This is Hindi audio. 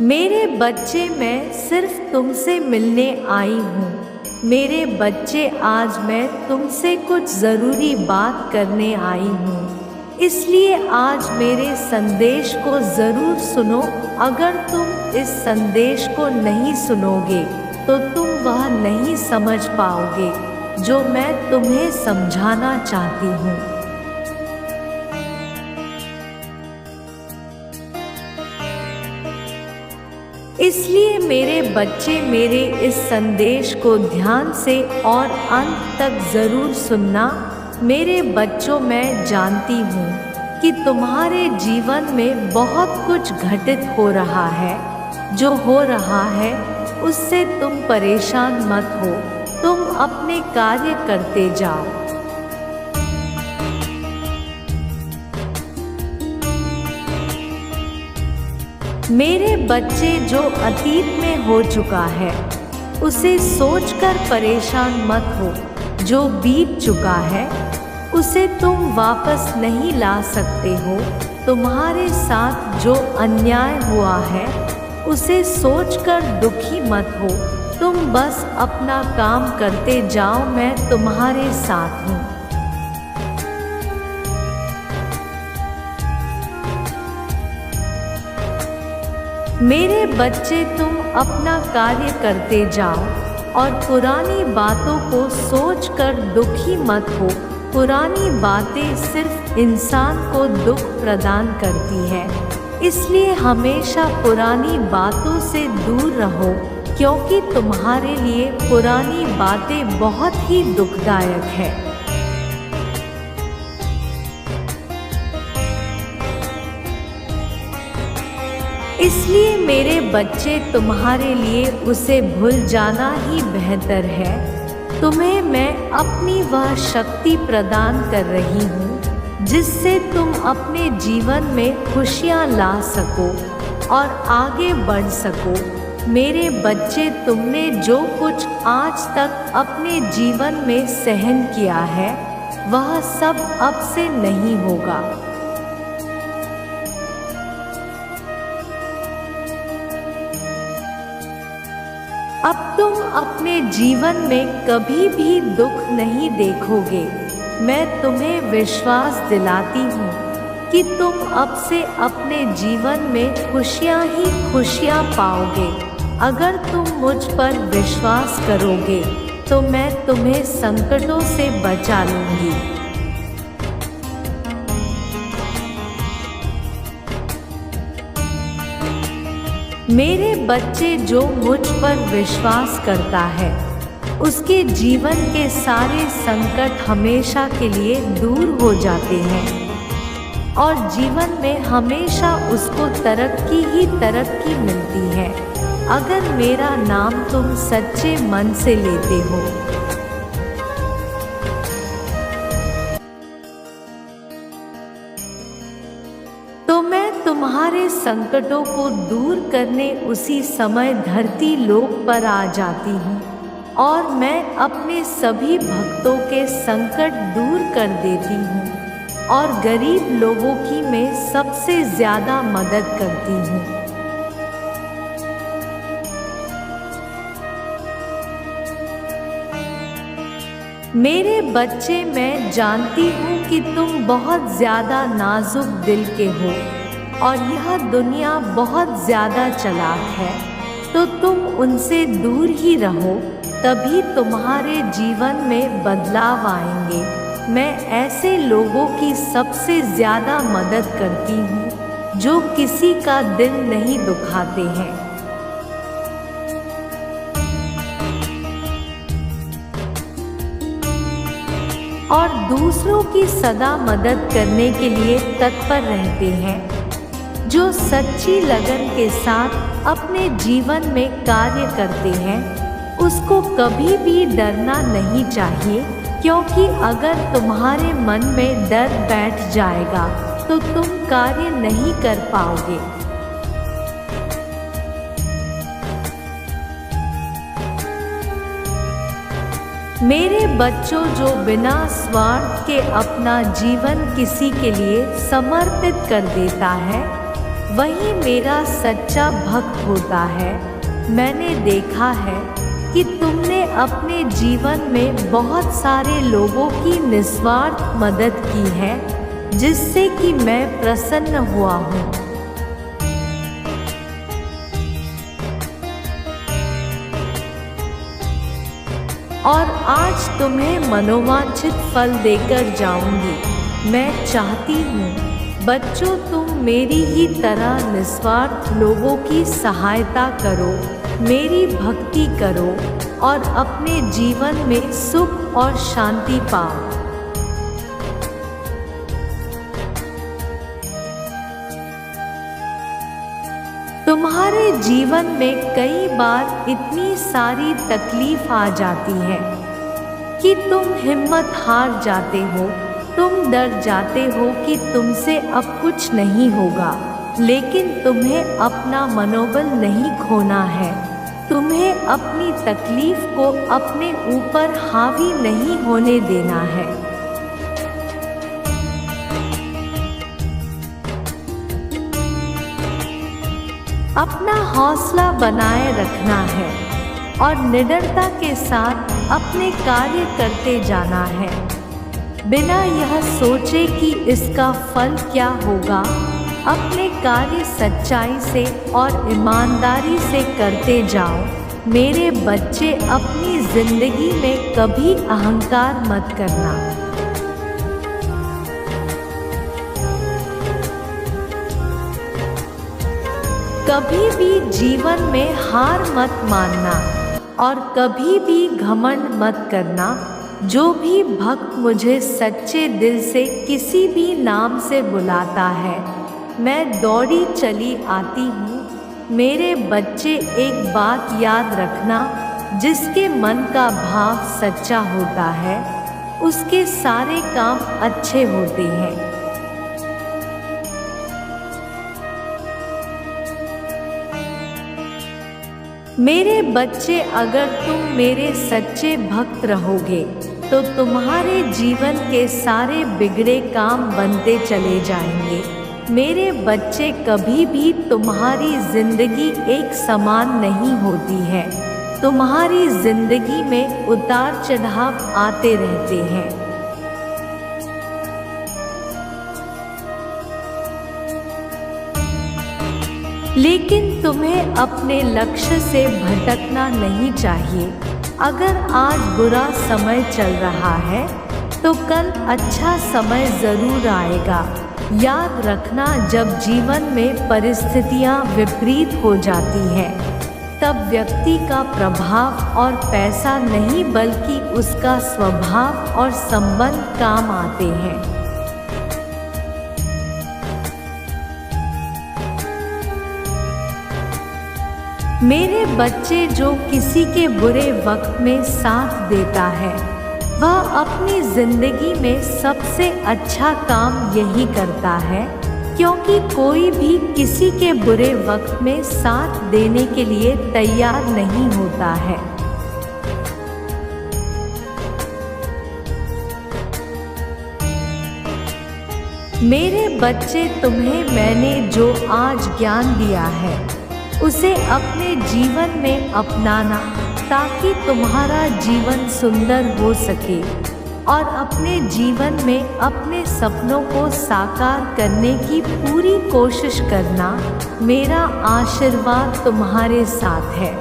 मेरे बच्चे, मैं सिर्फ तुमसे मिलने आई हूँ। मेरे बच्चे, आज मैं तुमसे कुछ ज़रूरी बात करने आई हूँ, इसलिए आज मेरे संदेश को ज़रूर सुनो। अगर तुम इस संदेश को नहीं सुनोगे तो तुम वह नहीं समझ पाओगे जो मैं तुम्हें समझाना चाहती हूँ। इसलिए मेरे बच्चे, मेरे इस संदेश को ध्यान से और अंत तक ज़रूर सुनना। मेरे बच्चों, मैं जानती हूँ कि तुम्हारे जीवन में बहुत कुछ घटित हो रहा है। जो हो रहा है उससे तुम परेशान मत हो, तुम अपने कार्य करते जाओ। मेरे बच्चे, जो अतीत में हो चुका है उसे सोचकर परेशान मत हो। जो बीत चुका है उसे तुम वापस नहीं ला सकते हो। तुम्हारे साथ जो अन्याय हुआ है उसे सोचकर दुखी मत हो। तुम बस अपना काम करते जाओ, मैं तुम्हारे साथ हूँ। मेरे बच्चे, तुम अपना कार्य करते जाओ और पुरानी बातों को सोचकर दुखी मत हो। पुरानी बातें सिर्फ इंसान को दुख प्रदान करती है, इसलिए हमेशा पुरानी बातों से दूर रहो, क्योंकि तुम्हारे लिए पुरानी बातें बहुत ही दुखदायक है। इसलिए मेरे बच्चे, तुम्हारे लिए उसे भूल जाना ही बेहतर है। तुम्हें मैं अपनी वह शक्ति प्रदान कर रही हूँ जिससे तुम अपने जीवन में खुशियाँ ला सको और आगे बढ़ सको। मेरे बच्चे, तुमने जो कुछ आज तक अपने जीवन में सहन किया है वह सब अब से नहीं होगा। अब तुम अपने जीवन में कभी भी दुख नहीं देखोगे। मैं तुम्हें विश्वास दिलाती हूँ कि तुम अब से अपने जीवन में खुशियाँ ही खुशियाँ पाओगे। अगर तुम मुझ पर विश्वास करोगे तो मैं तुम्हें संकटों से बचा लूँगी। मेरे बच्चे, जो मुझ पर विश्वास करता है उसके जीवन के सारे संकट हमेशा के लिए दूर हो जाते हैं और जीवन में हमेशा उसको तरक्की ही तरक्की मिलती है, अगर मेरा नाम तुम सच्चे मन से लेते हो। तो मैं तुम्हारे संकटों को दूर करने उसी समय धरती लोक पर आ जाती हूँ और मैं अपने सभी भक्तों के संकट दूर कर देती हूँ और गरीब लोगों की मैं सबसे ज़्यादा मदद करती हूँ। मेरे बच्चे, मैं जानती हूँ कि तुम बहुत ज़्यादा नाजुक दिल के हो और यह दुनिया बहुत ज़्यादा चालाक है, तो तुम उनसे दूर ही रहो, तभी तुम्हारे जीवन में बदलाव आएंगे। मैं ऐसे लोगों की सबसे ज़्यादा मदद करती हूँ जो किसी का दिल नहीं दुखाते हैं और दूसरों की सदा मदद करने के लिए तत्पर रहते हैं। जो सच्ची लगन के साथ अपने जीवन में कार्य करते हैं उसको कभी भी डरना नहीं चाहिए, क्योंकि अगर तुम्हारे मन में डर बैठ जाएगा तो तुम कार्य नहीं कर पाओगे। मेरे बच्चों, जो बिना स्वार्थ के अपना जीवन किसी के लिए समर्पित कर देता है वही मेरा सच्चा भक्त होता है। मैंने देखा है कि तुमने अपने जीवन में बहुत सारे लोगों की निस्वार्थ मदद की है, जिससे कि मैं प्रसन्न हुआ हूँ। और आज तुम्हें मनोवांछित फल देकर जाऊंगी। मैं चाहती हूँ बच्चों, तुम मेरी ही तरह निस्वार्थ लोगों की सहायता करो, मेरी भक्ति करो और अपने जीवन में सुख और शांति पाओ। तुम्हारे जीवन में कई बार इतनी सारी तकलीफ आ जाती है कि तुम हिम्मत हार जाते हो, तुम डर जाते हो कि तुमसे अब कुछ नहीं होगा। लेकिन तुम्हें अपना मनोबल नहीं खोना है, तुम्हें अपनी तकलीफ को अपने ऊपर हावी नहीं होने देना है। अपना हौसला बनाए रखना है और निडरता के साथ अपने कार्य करते जाना है, बिना यह सोचे कि इसका फल क्या होगा। अपने कार्य सच्चाई से और ईमानदारी से करते जाओ। मेरे बच्चे, अपनी जिंदगी में कभी अहंकार मत करना। कभी भी जीवन में हार मत मानना और कभी भी घमंड मत करना। जो भी भक्त मुझे सच्चे दिल से किसी भी नाम से बुलाता है, मैं दौड़ी चली आती हूँ। मेरे बच्चे, एक बात याद रखना, जिसके मन का भाव सच्चा होता है, उसके सारे काम अच्छे होते हैं। मेरे बच्चे, अगर तुम मेरे सच्चे भक्त रहोगे तो तुम्हारे जीवन के सारे बिगड़े काम बनते चले जाएंगे। मेरे बच्चे, कभी भी तुम्हारी जिंदगी एक समान नहीं होती है। तुम्हारी जिंदगी में उतार चढ़ाव आते रहते हैं। लेकिन तुम्हें अपने लक्ष्य से भटकना नहीं चाहिए। अगर आज बुरा समय चल रहा है तो कल अच्छा समय ज़रूर आएगा। याद रखना, जब जीवन में परिस्थितियां विपरीत हो जाती हैं, तब व्यक्ति का प्रभाव और पैसा नहीं बल्कि उसका स्वभाव और संबंध काम आते हैं। मेरे बच्चे, जो किसी के बुरे वक्त में साथ देता है, वह अपनी जिंदगी में सबसे अच्छा काम यही करता है, क्योंकि कोई भी किसी के बुरे वक्त में साथ देने के लिए तैयार नहीं होता है। मेरे बच्चे, तुम्हें मैंने जो आज ज्ञान दिया है, उसे अपने जीवन में अपनाना, ताकि तुम्हारा जीवन सुंदर हो सके और अपने जीवन में अपने सपनों को साकार करने की पूरी कोशिश करना। मेरा आशीर्वाद तुम्हारे साथ है।